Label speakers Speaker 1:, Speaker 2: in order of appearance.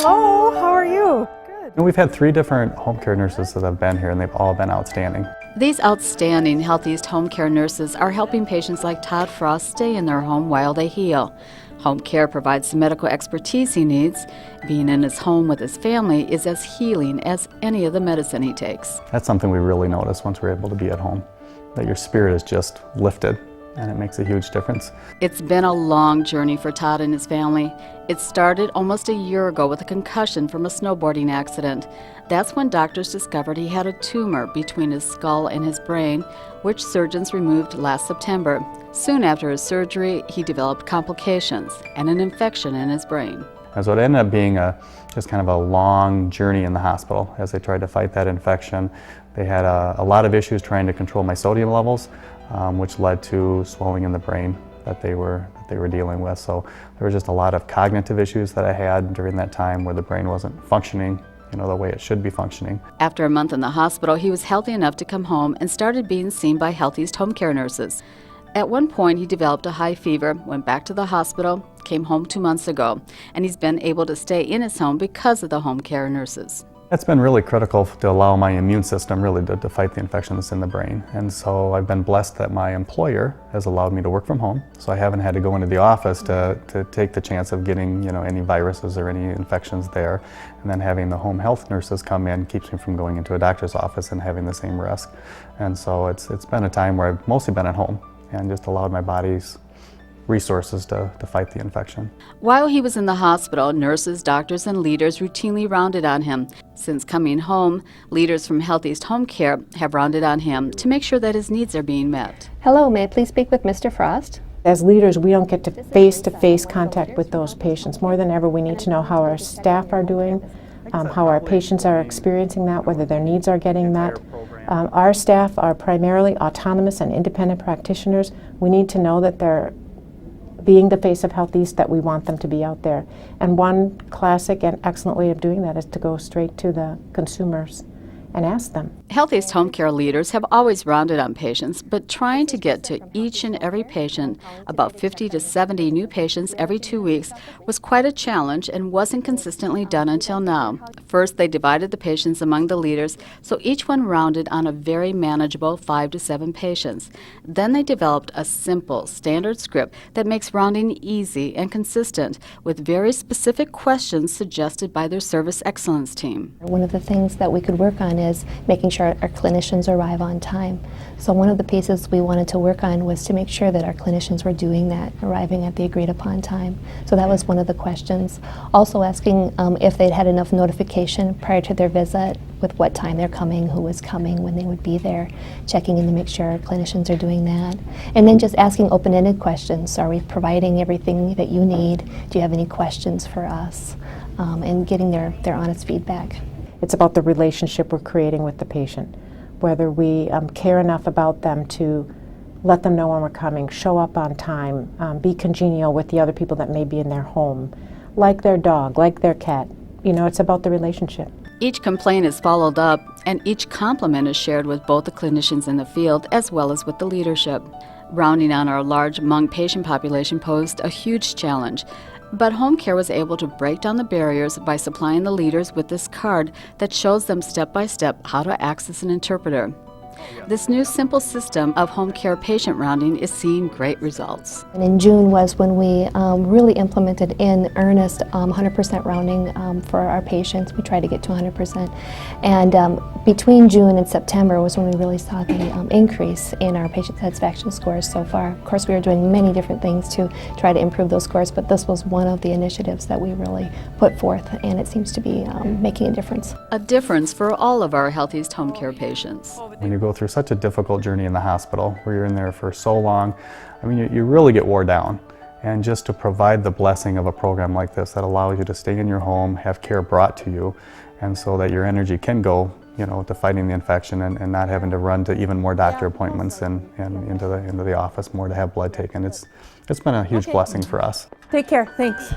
Speaker 1: Hello, how are you?
Speaker 2: And we've had 3 different home care nurses that have been here, and they've all been outstanding.
Speaker 3: These outstanding HealthEast Home Care nurses are helping patients like Todd Frost stay in their home while they heal. Home care provides the medical expertise he needs. Being in his home with his family is as healing as any of the medicine he takes.
Speaker 2: That's something we really notice once we're able to be at home, that your spirit is just lifted, and it makes a huge difference.
Speaker 3: It's been a long journey for Todd and his family. It started almost a year ago with a concussion from a snowboarding accident. That's when doctors discovered he had a tumor between his skull and his brain, which surgeons removed last September. Soon after his surgery, he developed complications and an infection in his brain.
Speaker 2: And so it ended up being just kind of a long journey in the hospital as they tried to fight that infection. They had a lot of issues trying to control my sodium levels, which led to swelling in the brain that they were dealing with. So there were just a lot of cognitive issues that I had during that time where the brain wasn't functioning the way it should be functioning.
Speaker 3: After a month in the hospital, he was healthy enough to come home and started being seen by HealthEast Home Care nurses. At one point, he developed a high fever, went back to the hospital, came home 2 months ago, and he's been able to stay in his home because of the home care nurses.
Speaker 2: It's been really critical to allow my immune system really to fight the infection that's in the brain. And so I've been blessed that my employer has allowed me to work from home. So I haven't had to go into the office to take the chance of getting any viruses or any infections there. And then having the home health nurses come in keeps me from going into a doctor's office and having the same risk. And so it's been a time where I've mostly been at home and just allowed my body's resources to fight the infection.
Speaker 3: While he was in the hospital, nurses, doctors, and leaders routinely rounded on him. Since coming home, leaders from HealthEast Home Care have rounded on him to make sure that his needs are being met.
Speaker 4: Hello, may I please speak with Mr. Frost?
Speaker 1: As leaders, we don't get to face-to-face contact with those patients. More than ever, we need to know how our staff are doing, how our patients are experiencing that, whether their needs are getting met. Our staff are primarily autonomous and independent practitioners. We need to know that they're being the face of HealthEast, that we want them to be out there. And one classic and excellent way of doing that is to go straight to the consumers and ask them.
Speaker 3: HealthEast Home Care leaders have always rounded on patients, but trying to get to each and every patient, about 50 to 70 new patients every 2 weeks, was quite a challenge and wasn't consistently done until now. First, they divided the patients among the leaders, so each one rounded on a very manageable 5 to 7 patients. Then they developed a simple, standard script that makes rounding easy and consistent, with very specific questions suggested by their service excellence team.
Speaker 4: One of the things that we could work on is making sure our clinicians arrive on time. So one of the pieces we wanted to work on was to make sure that our clinicians were doing that, arriving at the agreed upon time. So that was one of the questions. Also asking if they'd had enough notification prior to their visit with what time they're coming, who was coming, when they would be there, checking in to make sure our clinicians are doing that. And then just asking open-ended questions. Are we providing everything that you need? Do you have any questions for us? And getting their honest feedback.
Speaker 1: It's about the relationship we're creating with the patient, whether we care enough about them to let them know when we're coming, show up on time, be congenial with the other people that may be in their home, like their dog, like their cat. It's about the relationship.
Speaker 3: Each complaint is followed up, and each compliment is shared with both the clinicians in the field as well as with the leadership. Rounding on our large Hmong patient population posed a huge challenge, but home care was able to break down the barriers by supplying the leaders with this card that shows them step by step how to access an interpreter. This new simple system of home care patient rounding is seeing great results.
Speaker 4: And in June was when we really implemented in earnest 100% rounding for our patients. We tried to get to 100%. And between June and September was when we really saw the increase in our patient satisfaction scores so far. Of course, we were doing many different things to try to improve those scores, but this was one of the initiatives that we really put forth, and it seems to be making a difference.
Speaker 3: A difference for all of our HealthEast Home Care patients.
Speaker 2: When you go through such a difficult journey in the hospital, where you're in there for so long, you really get wore down. And just to provide the blessing of a program like this that allows you to stay in your home, have care brought to you, and so that your energy can go to fighting the infection and not having to run to even more doctor appointments and into the office more to have blood taken. It's been a huge blessing for us.
Speaker 1: Take care. Thanks.